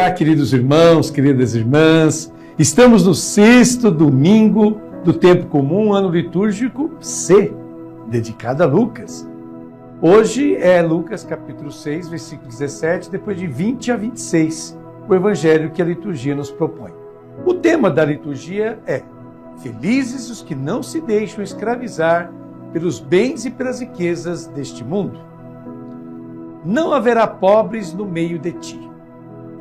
Olá, queridos irmãos, queridas irmãs. Estamos no 6º domingo do tempo comum, ano litúrgico C, dedicado a Lucas. Hoje é Lucas capítulo 6, versículo 17, depois de 20 a 26, o evangelho que a liturgia nos propõe. O tema da liturgia é: felizes os que não se deixam escravizar pelos bens e pelas riquezas deste mundo. Não haverá pobres no meio de ti.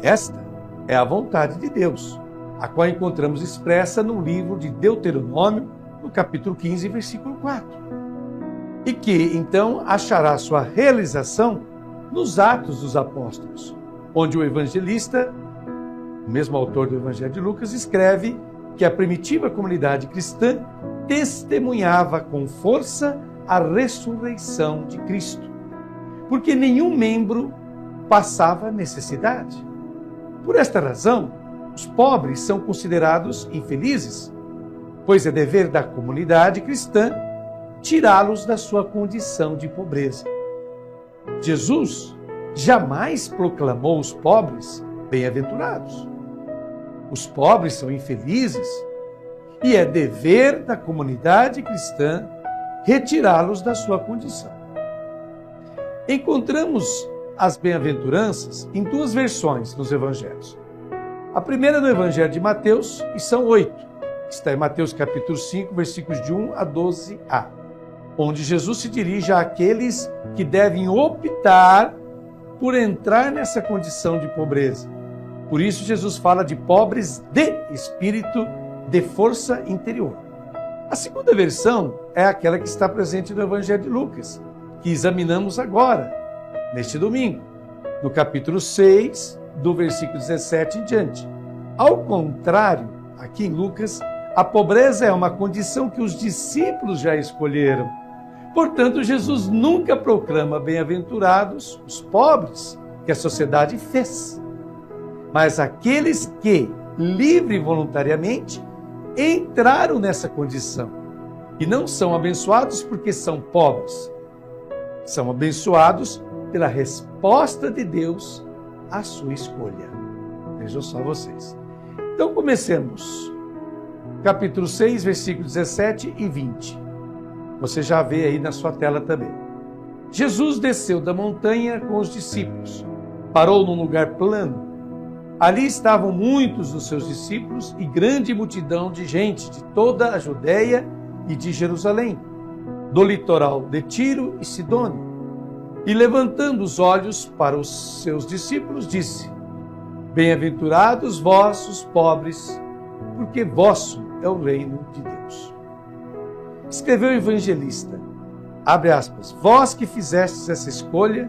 Esta é a vontade de Deus, a qual encontramos expressa no livro de Deuteronômio, no capítulo 15, versículo 4. E que, então, achará sua realização nos Atos dos Apóstolos, onde o evangelista, o mesmo autor do Evangelho de Lucas, escreve que a primitiva comunidade cristã testemunhava com força a ressurreição de Cristo, porque nenhum membro passava necessidade. Por esta razão, os pobres são considerados infelizes, pois é dever da comunidade cristã tirá-los da sua condição de pobreza. Jesus jamais proclamou os pobres bem-aventurados. Os pobres são infelizes e é dever da comunidade cristã retirá-los da sua condição. Encontramos as bem-aventuranças em duas versões nos evangelhos. A primeira no evangelho de Mateus, e são 8. Está em Mateus capítulo 5, versículos de 1 a 12a, onde Jesus se dirige àqueles que devem optar por entrar nessa condição de pobreza. Por isso Jesus fala de pobres de espírito, de força interior. A segunda versão é aquela que está presente no evangelho de Lucas, que examinamos agora, neste domingo, no capítulo 6, do versículo 17 em diante. Ao contrário, aqui em Lucas, a pobreza é uma condição que os discípulos já escolheram. Portanto, Jesus nunca proclama bem-aventurados os pobres, que a sociedade fez. Mas aqueles que, livre e voluntariamente, entraram nessa condição e não são abençoados porque são pobres. São abençoados pela resposta de Deus à sua escolha. Vejam só vocês. Então comecemos. Capítulo 6, versículos 17 e 20. Você já vê aí na sua tela também. Jesus desceu da montanha com os discípulos. Parou num lugar plano. Ali estavam muitos dos seus discípulos e grande multidão de gente de toda a Judeia e de Jerusalém, do litoral de Tiro e Sidônia. E levantando os olhos para os seus discípulos, disse: bem-aventurados vós, os pobres, porque vosso é o reino de Deus. Escreveu o evangelista, abre aspas, vós que fizestes essa escolha,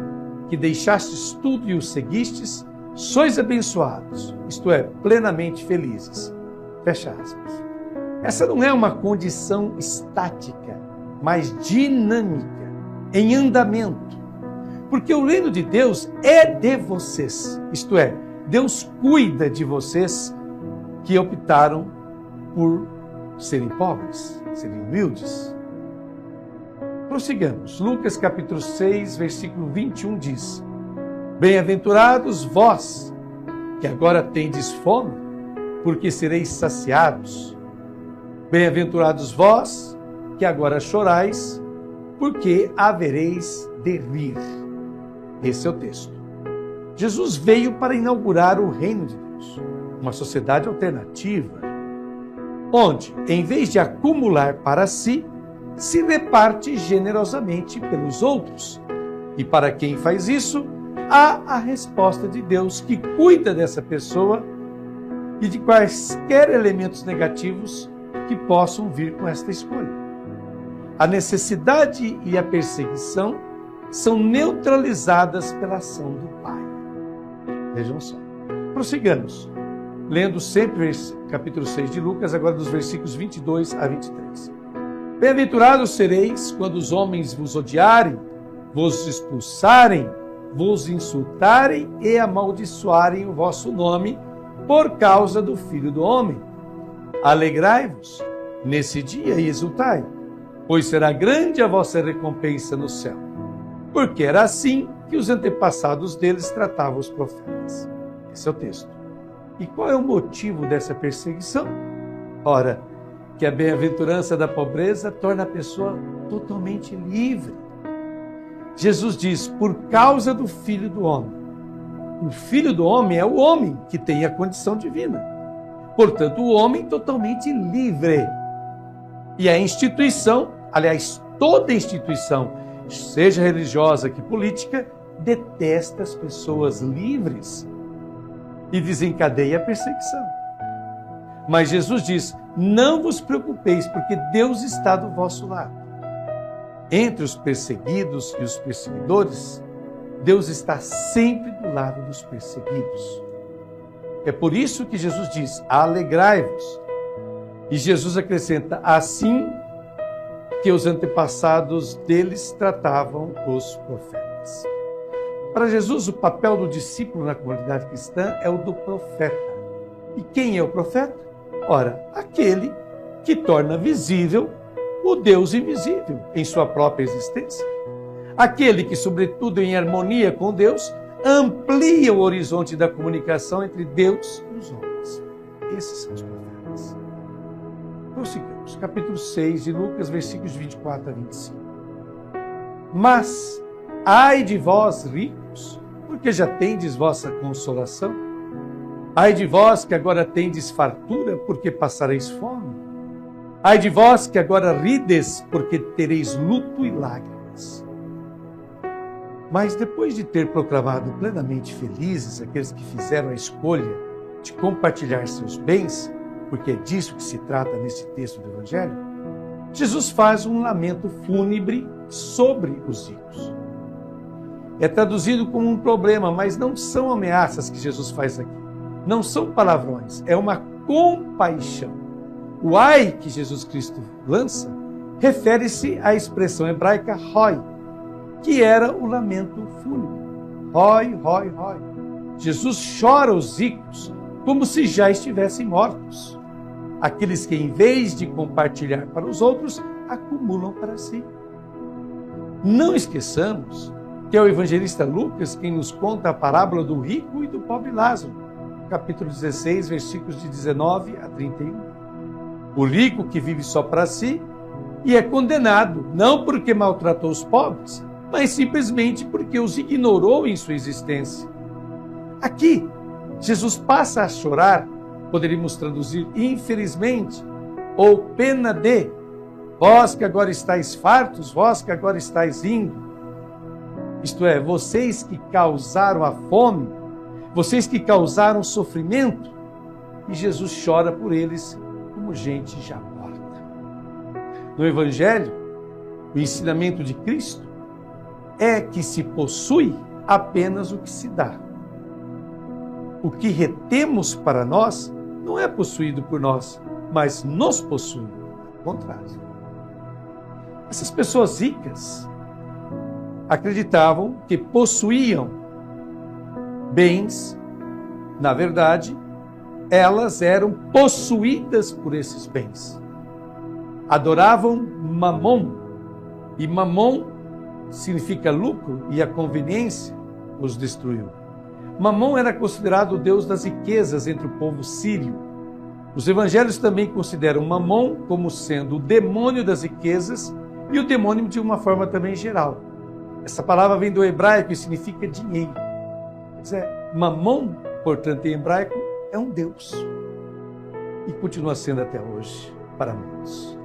que deixastes tudo e o seguistes, sois abençoados, isto é, plenamente felizes. Fecha aspas. Essa não é uma condição estática, mas dinâmica, em andamento. Porque o reino de Deus é de vocês, isto é, Deus cuida de vocês que optaram por serem pobres, serem humildes. Prossigamos. Lucas capítulo 6, versículo 21 diz: bem-aventurados vós, que agora tendes fome, porque sereis saciados. Bem-aventurados vós, que agora chorais, porque havereis de rir. Esse é o texto. Jesus veio para inaugurar o reino de Deus, uma sociedade alternativa, onde, em vez de acumular para si, se reparte generosamente pelos outros. E para quem faz isso, há a resposta de Deus que cuida dessa pessoa e de quaisquer elementos negativos que possam vir com esta escolha. A necessidade e a perseguição são neutralizadas pela ação do Pai. Vejam só. Prossigamos, lendo sempre capítulo 6 de Lucas, agora dos versículos 22 a 23. Bem-aventurados sereis quando os homens vos odiarem, vos expulsarem, vos insultarem e amaldiçoarem o vosso nome por causa do Filho do Homem. Alegrai-vos nesse dia e exultai, pois será grande a vossa recompensa no céu. Porque era assim que os antepassados deles tratavam os profetas. Esse é o texto. E qual é o motivo dessa perseguição? Ora, que a bem-aventurança da pobreza torna a pessoa totalmente livre. Jesus diz, por causa do Filho do Homem. O Filho do Homem é o homem que tem a condição divina. Portanto, o homem totalmente livre. E a instituição, aliás, toda instituição, seja religiosa que política, detesta as pessoas livres e desencadeia a perseguição. Mas Jesus diz, não vos preocupeis, porque Deus está do vosso lado. Entre os perseguidos e os perseguidores, Deus está sempre do lado dos perseguidos. É por isso que Jesus diz, alegrai-vos. E Jesus acrescenta, assim que os antepassados deles tratavam os profetas. Para Jesus, o papel do discípulo na comunidade cristã é o do profeta. E quem é o profeta? Ora, aquele que torna visível o Deus invisível em sua própria existência. Aquele que, sobretudo em harmonia com Deus, amplia o horizonte da comunicação entre Deus e os homens. Esses são os profetas. Prosseguimos, capítulo 6 de Lucas, versículos 24 a 25. Mas, ai de vós, ricos, porque já tendes vossa consolação. Ai de vós que agora tendes fartura, porque passareis fome. Ai de vós que agora rides, porque tereis luto e lágrimas. Mas depois de ter proclamado plenamente felizes aqueles que fizeram a escolha de compartilhar seus bens, porque é disso que se trata nesse texto do Evangelho, Jesus faz um lamento fúnebre sobre os ricos. É traduzido como um problema, mas não são ameaças que Jesus faz aqui. Não são palavrões, é uma compaixão. O ai que Jesus Cristo lança refere-se à expressão hebraica roi, que era o lamento fúnebre. Roi, roi, roi. Jesus chora os ricos como se já estivessem mortos. Aqueles que, em vez de compartilhar para os outros, acumulam para si. Não esqueçamos que é o evangelista Lucas quem nos conta a parábola do rico e do pobre Lázaro, capítulo 16, versículos de 19 a 31. O rico que vive só para si e é condenado, não porque maltratou os pobres, mas simplesmente porque os ignorou em sua existência. Aqui, Jesus passa a chorar, poderíamos traduzir infelizmente, ou pena de, vós que agora estáis fartos, vós que agora estáis indo. Isto é, vocês que causaram a fome, vocês que causaram sofrimento, e Jesus chora por eles como gente já morta. No Evangelho, o ensinamento de Cristo é que se possui apenas o que se dá. O que retemos para nós não é possuído por nós, mas nos possui. Ao contrário. Essas pessoas ricas acreditavam que possuíam bens. Na verdade, elas eram possuídas por esses bens. Adoravam Mamon, e Mamon significa lucro, e a conveniência os destruiu. Mamon era considerado o deus das riquezas entre o povo sírio. Os evangelhos também consideram Mamon como sendo o demônio das riquezas e o demônio de uma forma também geral. Essa palavra vem do hebraico e significa dinheiro. Quer dizer, Mamon, portanto, em hebraico, é um deus. E continua sendo até hoje para muitos.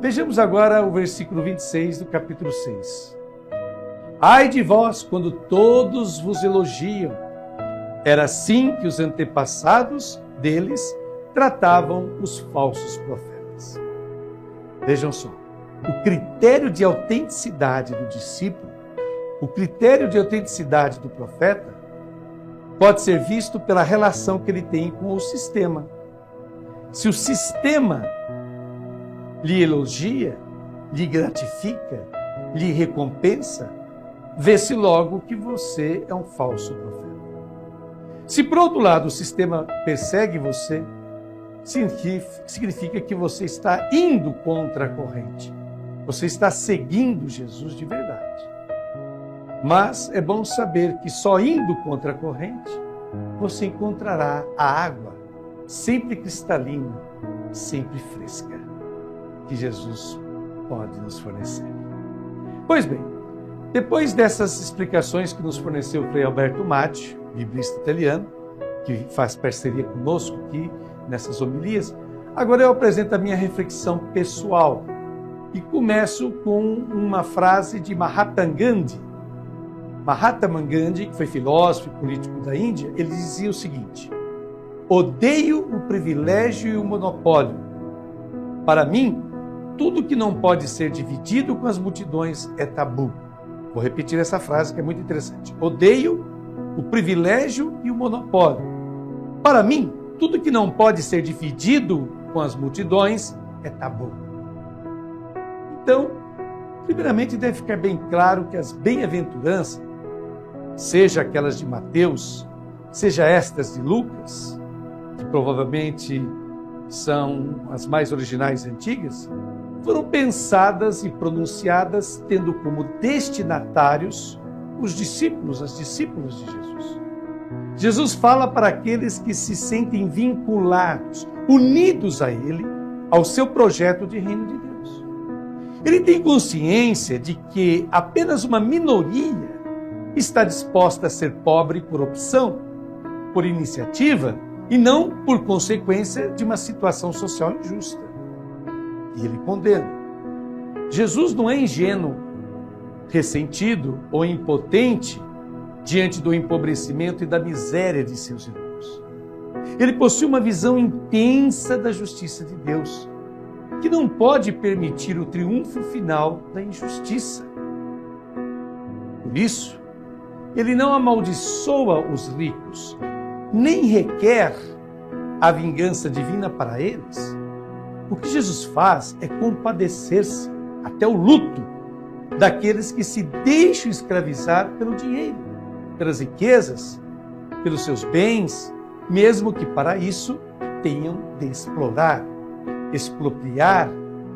Vejamos agora o versículo 26 do capítulo 6. Ai de vós, quando todos vos elogiam. Era assim que os antepassados deles tratavam os falsos profetas. Vejam só, o critério de autenticidade do discípulo, o critério de autenticidade do profeta, pode ser visto pela relação que ele tem com o sistema. Se o sistema lhe elogia, lhe gratifica, lhe recompensa, vê-se logo que você é um falso profeta. Se, por outro lado, o sistema persegue você, significa que você está indo contra a corrente. Você está seguindo Jesus de verdade. Mas é bom saber que só indo contra a corrente você encontrará a água sempre cristalina, sempre fresca, que Jesus pode nos fornecer. Pois bem, depois dessas explicações que nos forneceu o Frei Alberto Matti, biblista italiano, que faz parceria conosco aqui nessas homilias, agora eu apresento a minha reflexão pessoal e começo com uma frase de Mahatma Gandhi. Mahatma Gandhi, que foi filósofo e político da Índia, ele dizia o seguinte: odeio o privilégio e o monopólio. Para mim, tudo que não pode ser dividido com as multidões é tabu. Vou repetir essa frase que é muito interessante. Odeio o privilégio e o monopólio. Para mim, tudo que não pode ser dividido com as multidões é tabu. Então, primeiramente deve ficar bem claro que as bem-aventuranças, seja aquelas de Mateus, seja estas de Lucas, que provavelmente são as mais originais e antigas, foram pensadas e pronunciadas tendo como destinatários os discípulos, as discípulas de Jesus. Jesus fala para aqueles que se sentem vinculados, unidos a Ele, ao seu projeto de reino de Deus. Ele tem consciência de que apenas uma minoria está disposta a ser pobre por opção, por iniciativa, e não por consequência de uma situação social injusta. E ele condena. Jesus não é ingênuo, ressentido ou impotente diante do empobrecimento e da miséria de seus irmãos. Ele possui uma visão intensa da justiça de Deus, que não pode permitir o triunfo final da injustiça. Por isso, ele não amaldiçoa os ricos, nem requer a vingança divina para eles. O que Jesus faz é compadecer-se até o luto daqueles que se deixam escravizar pelo dinheiro, pelas riquezas, pelos seus bens, mesmo que para isso tenham de explorar, expropriar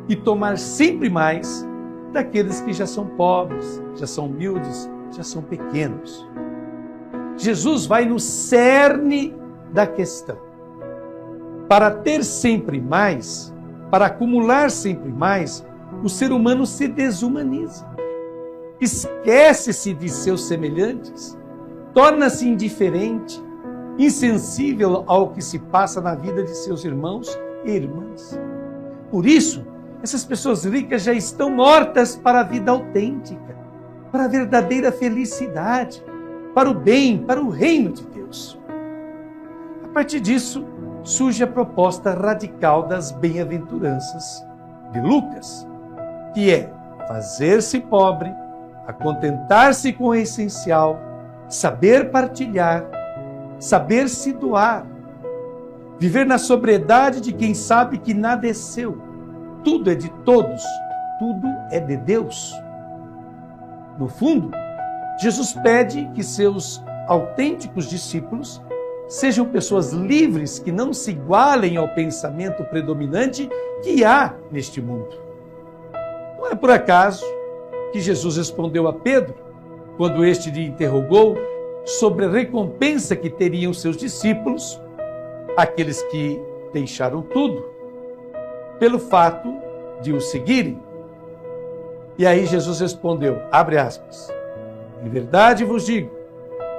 e tomar sempre mais daqueles que já são pobres, já são humildes, já são pequenos. Jesus vai no cerne da questão. Para ter sempre mais, para acumular sempre mais, o ser humano se desumaniza. Esquece-se de seus semelhantes, torna-se indiferente, insensível ao que se passa na vida de seus irmãos e irmãs. Por isso, essas pessoas ricas já estão mortas para a vida autêntica, para a verdadeira felicidade, para o bem, para o reino de Deus. A partir disso, surge a proposta radical das bem-aventuranças de Lucas, que é fazer-se pobre, acontentar-se com o essencial, saber partilhar, saber se doar, viver na sobriedade de quem sabe que nada é seu, tudo é de todos, tudo é de Deus. No fundo, Jesus pede que seus autênticos discípulos sejam pessoas livres que não se igualem ao pensamento predominante que há neste mundo. Não é por acaso que Jesus respondeu a Pedro, quando este lhe interrogou sobre a recompensa que teriam seus discípulos, aqueles que deixaram tudo, pelo fato de o seguirem. E aí Jesus respondeu, abre aspas, em verdade vos digo,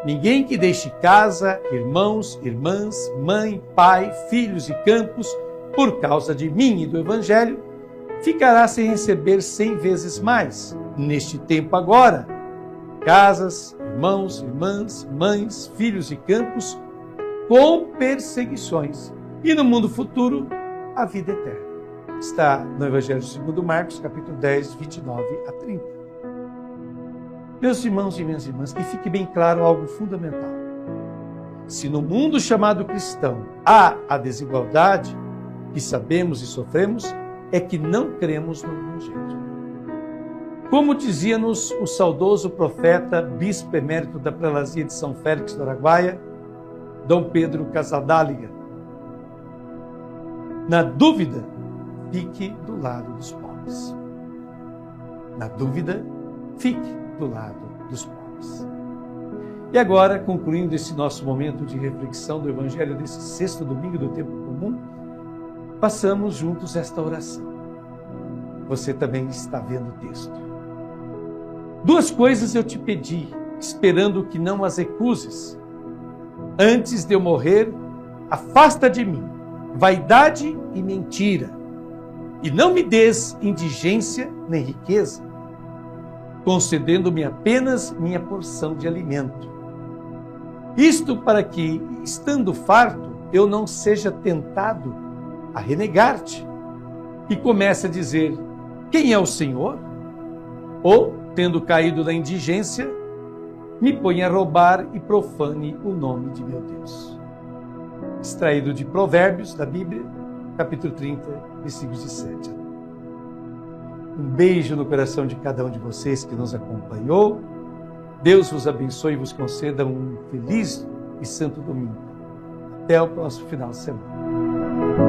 ninguém que deixe casa, irmãos, irmãs, mãe, pai, filhos e campos, por causa de mim e do Evangelho, ficará sem receber 100 vezes mais, neste tempo agora, casas, irmãos, irmãs, mães, filhos e campos, com perseguições, e no mundo futuro, a vida eterna. Está no Evangelho segundo Marcos, capítulo 10, 29 a 30. Meus irmãos e minhas irmãs, que fique bem claro algo fundamental. Se no mundo chamado cristão há a desigualdade que sabemos e sofremos, é que não cremos no Evangelho. Como dizia-nos o saudoso profeta, bispo emérito da prelazia de São Félix do Araguaia, Dom Pedro Casadáliga, na dúvida, fique do lado dos pobres. Na dúvida, fique do lado dos pobres. E agora, concluindo esse nosso momento de reflexão do Evangelho desse sexto domingo do tempo comum, passamos juntos esta oração. Você também está vendo o texto. 2 coisas eu te pedi, esperando que não as recuses. Antes de eu morrer, afasta de mim vaidade e mentira, e não me des indigência nem riqueza, concedendo-me apenas minha porção de alimento. Isto para que, estando farto, eu não seja tentado a renegar-te e comece a dizer: quem é o Senhor? Ou, tendo caído na indigência, me ponha a roubar e profane o nome de meu Deus. Extraído de Provérbios, da Bíblia, capítulo 30, versículos de 7 a 9. Um beijo no coração de cada um de vocês que nos acompanhou. Deus vos abençoe e vos conceda um feliz e santo domingo. Até o próximo final de semana.